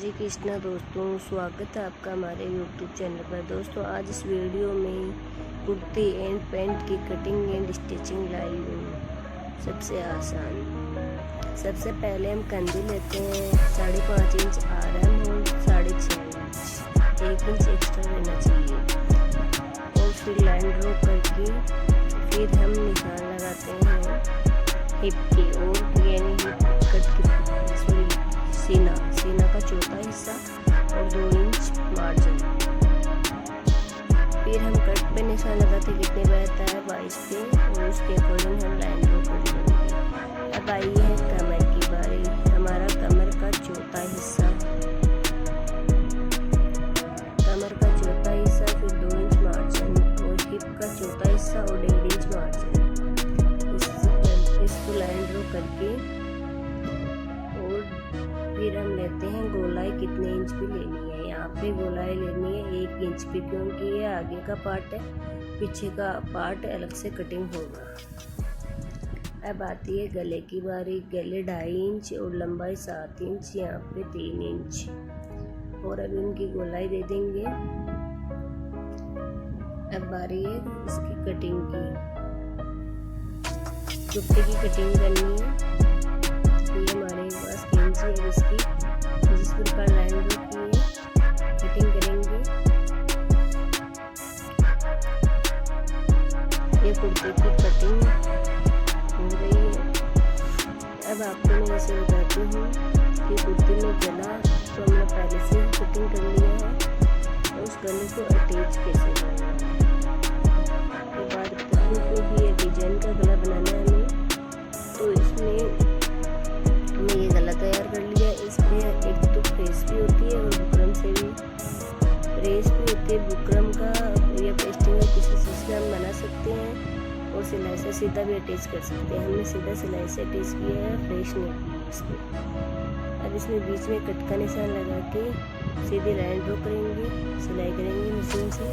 श्री कृष्णा दोस्तों, स्वागत है आपका हमारे यूट्यूब चैनल पर। दोस्तों आज इस वीडियो में कुर्ती एंड पैंट की कटिंग एंड स्टिचिंग लाई हूँ। सबसे आसान, सबसे पहले हम कंधी लेते हैं 5.5 इंच आरएम और 6.5 इंच, 1 इंच एक्स्ट्रा लेना चाहिए। और फिर लाइन ड्रॉ करके फिर हम निशान लगाते हैं हिप की, और यानी हिप कट की सीना का चौथा हिस्सा और 2 इंच मार्जिन। फिर हम कट पे निशान लगाते कितने पे आता है 22 पे, और उसके अकॉर्डिंग हम लाइन ड्रॉ कर लेंगे। अब आई है कमर की बारी। हमारा कमर का चौथा हिस्सा, फिर 2 इंच मार्जिन, और हिप का चौथा हिस्सा और 1.5 इंच मार्जिन। इसको लाइन ड्रॉ करके और फिर हम लेते हैं गोलाई कितने इंच की लेनी है। यहाँ पे गोलाई लेनी है 1 इंच की, क्योंकि ये आगे का पार्ट है, पीछे का पार्ट अलग से कटिंग होगा। अब आती है गले की बारी। गले 2.5 इंच और लंबाई 7 इंच, यहाँ पे 3 इंच। और अब इनकी गोलाई दे देंगे। अब बारी है इसकी कटिंग की। दुपट्टे की कटिंग करनी है। ये हमारे पास 3 इंच है इसकी, जिस प्रकार लाइन ड्रॉ की है कटिंग करेंगे। ये कुर्ते की कटिंग हो रही है। अब आपको मैं ऐसे बताती हूँ कि कुर्ते में गला तो हमने पहले से ही कटिंग कर लिया है, और उस गले को अटैच कैसे करना है। उसके बाद को भी ये डिजाइन का गला बनाना है हमें, तो इसमें हमने ये गला तैयार कर लिया। इसमें एक तो प्रेस भी होती है और बुकरम से भी, प्रेस भी होती है बुकरम का या पेस्टिंग का, किसी चीज़ से हम बना सकते हैं, और सिलाई से सीधा भी अटैच कर सकते हैं। हमने सीधा सिलाई से अटैच किया है, फ्रेश नहीं की इसमें। अब इसमें बीच में कट का निशान लगा के सीधी लाइन ड्रॉ करेंगे, सिलाई करेंगे मशीन से,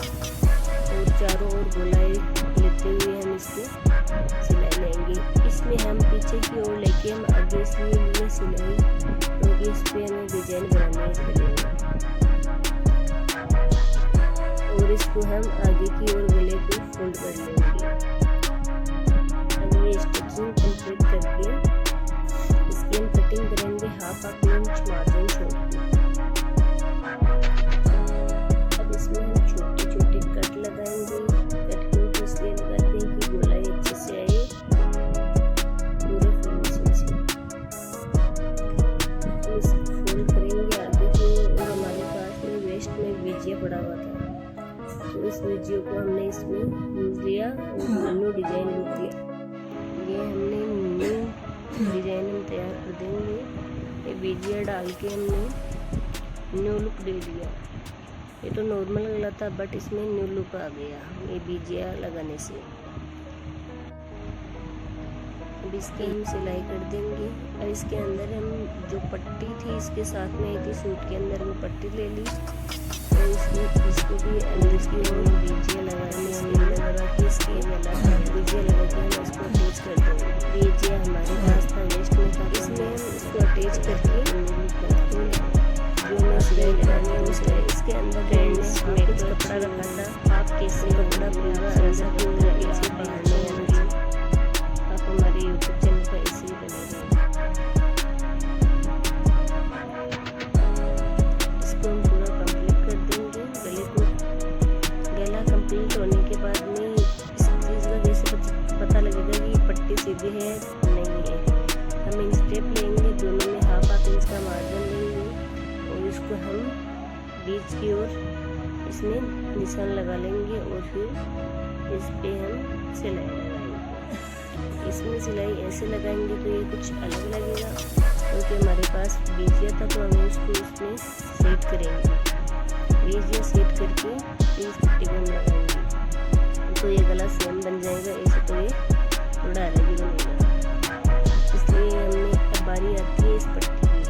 और चारों ओर गोलाई लेते हुए हम इसकी सिलाई लेंगे। इसमें हम पीछे की ओर लेके हम आगे इसलिए सिलाई, क्योंकि इस पर हमें डिजाइन बनानी है, और इसको हम आगे की ओर गले को फोल्ड कर लेंगे। अब ये स्टिचिंग कंप्लीट करके इसकी हम कटिंग करेंगे 1/2 इंच मार्जिन छोड़ के। अब इसमें हम छोटे छोटे कट लगाएंगे। कट को इसलिए लगाते हैं कि गोलाई अच्छे से आए पूरे फिनिशिंग से। हम इसको फोल्ड करेंगे आगे की, और हमारे पास में वेस्ट में बीजिया पड़ा हुआ था, तो इस बीजियों को हमने इसमें यूज लिया और न्यू डिजाइन लुक दिया। ये हमने न्यू डिजाइन हम तैयार कर देंगे। ये बीजिया डाल के हमने न्यू लुक दे दिया। ये तो नॉर्मल गला था, बट इसमें न्यू लुक आ गया ये बीजिया लगाने से। अब इसकी हम सिलाई कर देंगे। और इसके अंदर हम जो पट्टी थी इसके साथ में आई थी सूट के अंदर, वो पट्टी ले ली, और इसको भी अंदर की ओर बीजिया लगा के इसके बीजिया लगा के हम इसको अटैच कर देंगे। बीजिया हमारे पास था वेस्ट में था, इसमें हम इसको अटैच करके जो मैं सिलाई लगानी है वो सिलाई। इसके अंदर मेरे कपड़ा रखा था, आप कैसे कपड़ा पूरा अंदर की ओर कैसे पहनने होंगे, आप हमारे यूट्यूब चैनल पर ऐसे ही बने रहें। इसको हम पूरा कंप्लीट कर देंगे गले को। गला कंप्लीट होने के बाद में इस चीज़ का कैसे पता लगेगा कि पट्टी सीधी है नहीं है। हम इन स्टेप लेंगे, दोनों में 1/2 इंच का मार्जिन लेंगे, और इसको हम बीच की ओर इसमें निशान लगा लेंगे, और फिर इस पे हम सिलाई लगाएंगे। इसमें सिलाई ऐसे लगाएंगे तो ये कुछ अलग लगेगा, क्योंकि हमारे पास बीजिया था, तो हमें उसको इसमें सेट करेंगे। बीजिया सेट करके इस पट्टी को हम लगाएंगे, तो ये गला सेम बन जाएगा। ऐसे तो ये थोड़ा अलग ही बनेगा, इसलिए हमने बारी आती है इस पट्टी की।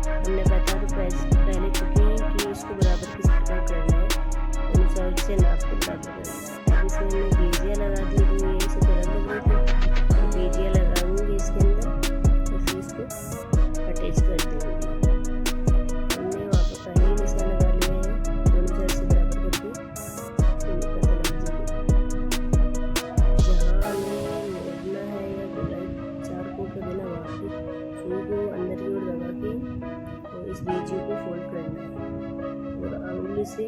हमने बता तो पहले चुके हैं कि इसको बराबर किस प्रकार करना है, अनुसार से नाप को बराबर करना है। अब इसमें हमने बीजिया लगा दी, तो ये इसे अलग लग रही थी, तो बीजिया लगाएंगे इसके अंदर, तो फिर इसको अटैच कर देंगे। इस बीजियों को फोल्ड करना है और उंगली से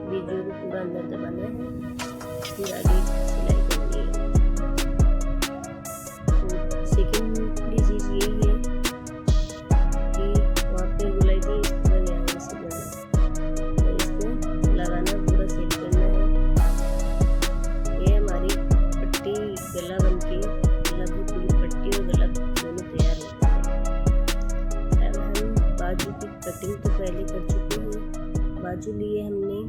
बीजियों को पूरा अंदर दबाना है, फिर आगे सिलाई करनी है। तो सेकेंडली चीज़ यही है कि वहाँ पे गोलाई की इस तरह यहाँ से करना और इसको लगाना, पूरा सेट करना है। ये हमारी पट्टी गला बनके, गला की पूरी पट्टी और गला दोनों तैयार होता है। अब हम बाजू की कटिंग तो पहले कर चुके हैं। बाजू लिए हमने,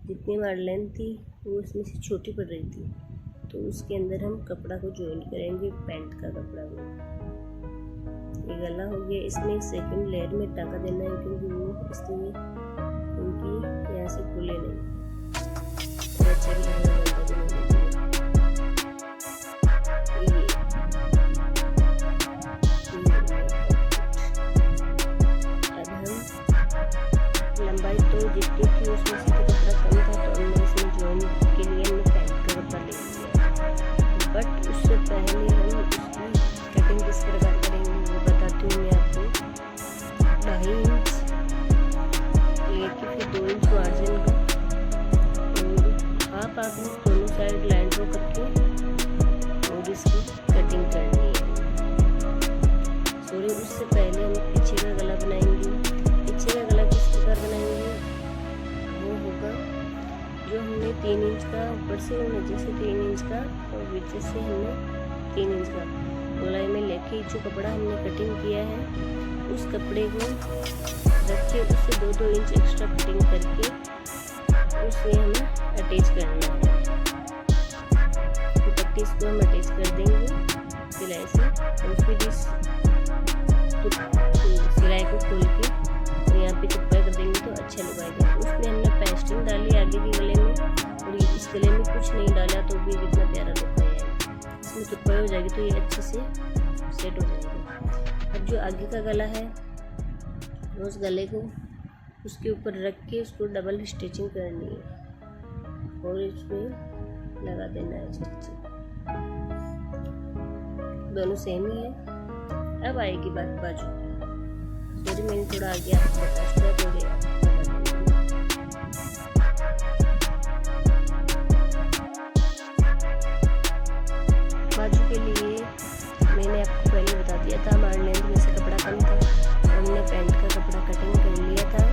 जितनी हमारी लेंथ थी वो उसमें से छोटी पड़ रही थी, तो उसके अंदर हम कपड़ा को जॉइंट करेंगे, पैंट का कपड़ा को। ये गला हो गया, इसमें सेकंड लेयर में टाका देना है क्योंकि वो इसलिए क्योंकि यहाँ से खुले नहीं। लंबाई तो जितनी थी उसमें से तो कपड़ा कम था, तो हमने इसमें जॉइन के लिए हमने पैंट का कपड़ा ले लिया। बट उससे पहले हम उसकी कटिंग किस प्रकार करेंगे वो बताती हूँ मैं आपको। 2.5 इंच लेके फिर 2 इंच मार्जिन का और हाफ आपने दोनों साइड लाइन ड्रॉ करके और इसकी कटिंग करनी है। सॉरी, उससे पहले हम पीछे का गला बनाएंगे। पीछे का गला किस प्रकार बनाएंगे वो होगा, जो हमने 3 इंच का ऊपर से नीचे से 3 इंच का और नीचे से हमने 3 इंच का गोलाई में लेके जो कपड़ा हमने कटिंग किया है उस कपड़े को रख के उससे 2-2 इंच एक्स्ट्रा कटिंग करके उसे हमें अटैच करना है। तो पट्टी इसको हम अटैच कर देंगे सिलाई से और फिर इस सिलाई को खोल के और यहाँ पे तुप्पा कर देंगे तो अच्छा लगाएगा। उसमें हमने पेस्टिंग डाली आगे के गले में और इस गले में कुछ नहीं डाला तो भी कितना प्यारा लुक है। इसमें तुप्पा हो जाएगी तो ये अच्छे से सेट हो जाएगा। अब जो आगे का गला है उस गले को उसके ऊपर रख के उसको डबल स्टिचिंग करनी है और इसमें लगा देना है स्टिचिंग। दोनों सेम ही है। अब आएगी बात बाजू। सॉरी, मैंने थोड़ा आगे आपको बता दिया। बाजू के लिए मैंने आपको पहले बता दिया था, हमारे लेंथ में से कपड़ा कम था, हमने पैंट का कपड़ा कटिंग कर लिया था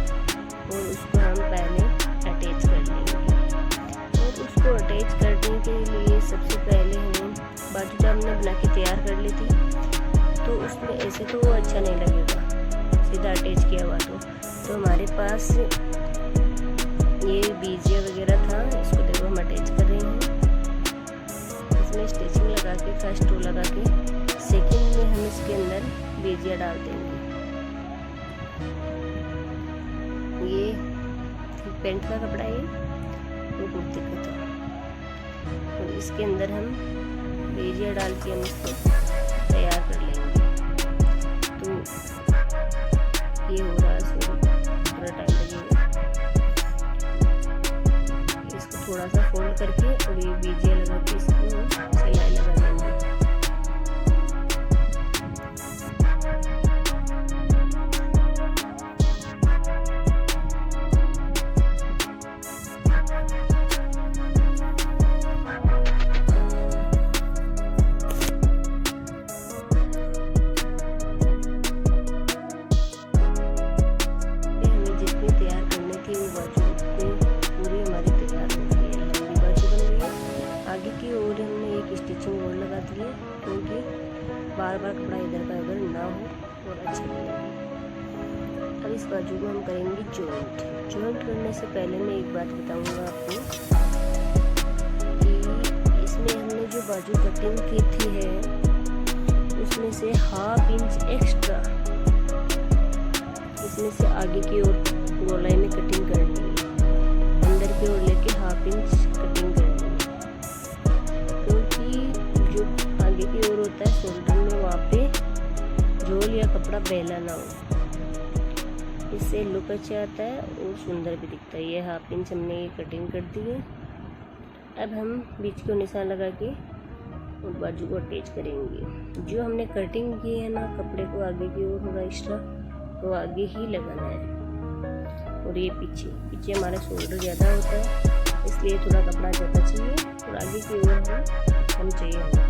और उसको हम पहले अटैच कर लेंगे। और उसको अटैच करने के लिए सबसे पहले हम बाजू जब हमने बना के तैयार कर ली थी तो उसमें ऐसे तो वो अच्छा नहीं लगेगा सीधा अटैच किया हुआ। तो हमारे पास ये बीजिया वगैरह था, इसको देखो हम अटैच कर रहे हैं। इसमें स्टिचिंग लगा के फर्स्ट रो लगा के सेकंड में हम इसके अंदर बीजिया डाल देंगे। ये पैंट का कपड़ा है, वो कुर्ती का था, तो इसके अंदर हम बीजिया डाल के हम इसको तैयार कर लेंगे। तो ये हो रहा है, थोड़ा टाइम लगेगा। इसको थोड़ा सा फोल्ड करके और ये बीजिया लगा के इसको सिलाई लगा देंगे। क्योंकि बार बार कपड़ा इधर का इधर ना हो और अच्छा लगेगा। अब इस बाजू में हम करेंगे जॉइंट करने से पहले मैं एक बात बताऊंगा आपको कि इसमें हमने जो बाजू कटिंग की थी है उसमें से 1/2 इंच एक्स्ट्रा इसमें से आगे की ओर गोलाई में कटिंग करनी है, अंदर की ओर लेके 1/2 इंच कटिंग करनी है। क्योंकि जो आगे की ओर होता है शोल्डर में, वहाँ पे झोल या कपड़ा बेला ना हो, इससे लुक अच्छा आता है और सुंदर भी दिखता है। ये 1/2 इंच हमने ये कटिंग कर दी है। अब हम बीच को निशान लगा के और बाजू को अटैच करेंगे। जो हमने कटिंग की है ना कपड़े को आगे की ओर थोड़ा एक्स्ट्रा, तो आगे ही लगाना है। और ये पीछे हमारा शोल्डर ज़्यादा होता है, इसलिए थोड़ा कपड़ा ज़्यादा चाहिए और आगे की ओर हम चाहिए हमें।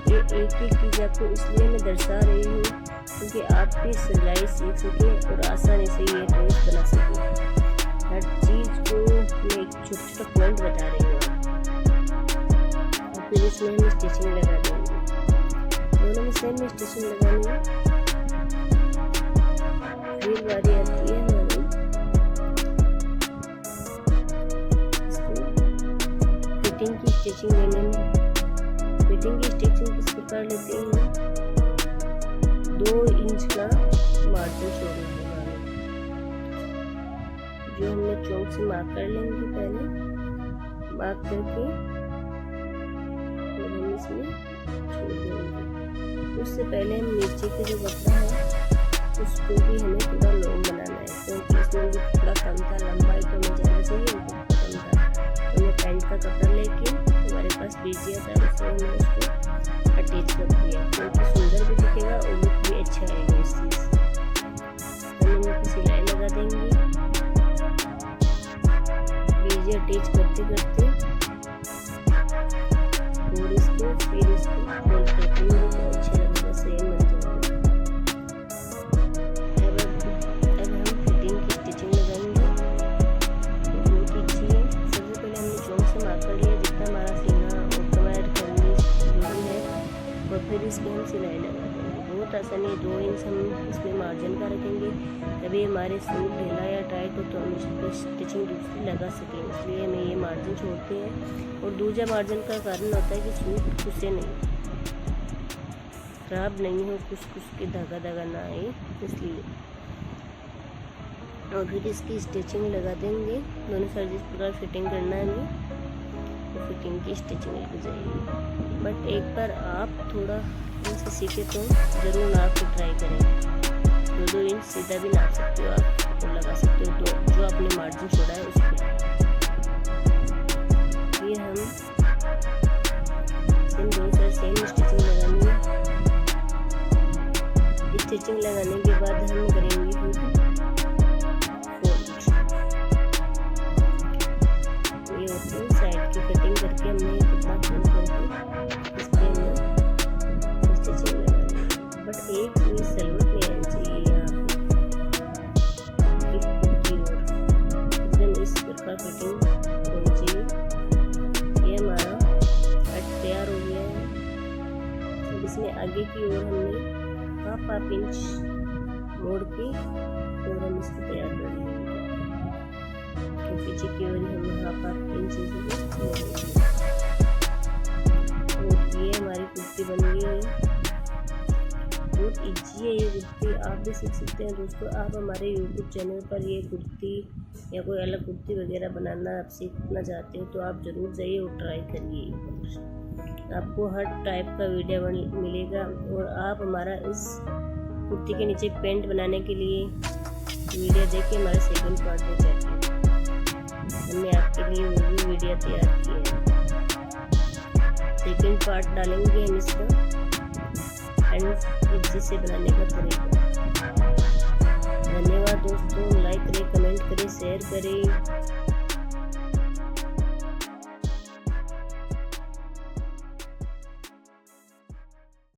ये एक चीज़ आपको इसलिए मैं दर्शा रही हूँ क्योंकि आप भी सिलाई सीख सकें और आसानी से ये ड्रेस बना सकें। हर चीज़ को मैं एक छोटा पॉइंट बता रही हूँ। और फिर इसमें हम स्टिचिंग लगा देंगे। दोनों में सेम स्टिचिंग लगानी है। फिर बारी आती है हमारी इसको फिटिंग की स्टिचिंग लेने में। फिटिंग की स्टिचिंग किस प्रकार लेते हैं, 2 इंच का मार्जिन छोड़ना है। जो हमने चौक से मार्क कर लेंगे, पहले मार्क करके और हम इसमें छोड़ देंगे। उससे पहले हम नीचे के जो कपड़ा है उसको भी हमें थोड़ा लॉन्ग बनाना है, क्योंकि इसमें भी थोड़ा कम था, लंबाई तो हमें ज़्यादा चाहिए, कम था। तो मैं पैंट का कपड़ा लेके हमारे पास बीजिया था, उसमें हमने उसको अटैच कर दिया, क्योंकि सुंदर भी दिखेगा और लुक भी अच्छा आएगा इस चीज़ से। हम इनकी सिलाई लगा देंगे, बीजिया अटैच करते करते और इसको फिर इसको फोल्ड करते हुए तो अच्छा लगेगा, सेम बन जाएगा। अब हम फिटिंग की स्टिचिंग लगाएंगे, बहुत ही अच्छी है। सबसे पहले हमने चौक से मार्क कर लिया जितना हमारा सीना और कमर करनी है, और फिर इसकी हम सिलाई लगा देंगे। बहुत आसानी है। 2 इंच हम इसमें मार्जिन का रखेंगे, तभी हमारे सूट ढीला या टाइट हो तो हम इस पर स्टिचिंग दूसरी लगा सकें, इसलिए हमें ये मार्जिन छोड़ते हैं। और दूसरा मार्जिन का कारण होता है कि सूट खुसे नहीं, खराब नहीं हो, कुछ के धागा ना आए, इसलिए। और फिर इसकी स्टिचिंग लगा देंगे। दोनों साइड जिस प्रकार फिटिंग करना है हमें, तो फिटिंग की स्टिचिंग लग जाएगी। बट एक बार आप थोड़ा इनसे सीखे तो ज़रूर नाप के ट्राई करें। 2 इंच सीधा भी नाप सकते हो आप और लगा सकते हो, तो जो आपने मार्जिन छोड़ा है उस पर। ये हम दोनों साइड सेम स्टिचिंग लगानी है। स्टिचिंग लगाने के बाद हम करेंगे फोल्ड। ये होती है साइड की कटिंग करके हमने कितना फोल्ड करके इस पर हमें स्टिचिंग लगानी है। बट एक चीज़ सलवट नहीं आनी चाहिए यहाँ पे एकदम इस प्रकार फिटिंग होनी चाहिए। ये हमारा कट तैयार हो गया है। अब इसमें आगे की ओर हमने हाफ इंच मोड़ के और हम इसको तैयार कर लेंगे, तो पीछे की ओर हमने हाफ इंच मोड़ेंगे। तो ये हमारी कुर्ती बन गई है। बहुत ईजी है ये कुर्ती, आप भी सीख सकते हैं दोस्तों। आप हमारे YouTube चैनल पर ये कुर्ती या कोई अलग कुर्ती वगैरह बनाना आप सीखना चाहते हो तो आप ज़रूर जाइए और ट्राई करिए। आपको हर टाइप का वीडियो मिलेगा। और आप हमारा इस कुर्ती के नीचे पेंट बनाने के लिए वीडियो देखिए, हमारे सेकंड पार्ट में जाके हमने आपके लिए वो भी वीडियो तैयार की है। सेकंड पार्ट डालेंगे हम इसका एंड इजी से बनाने का तरीका। धन्यवाद दोस्तों, लाइक करें, कमेंट करें, शेयर करें।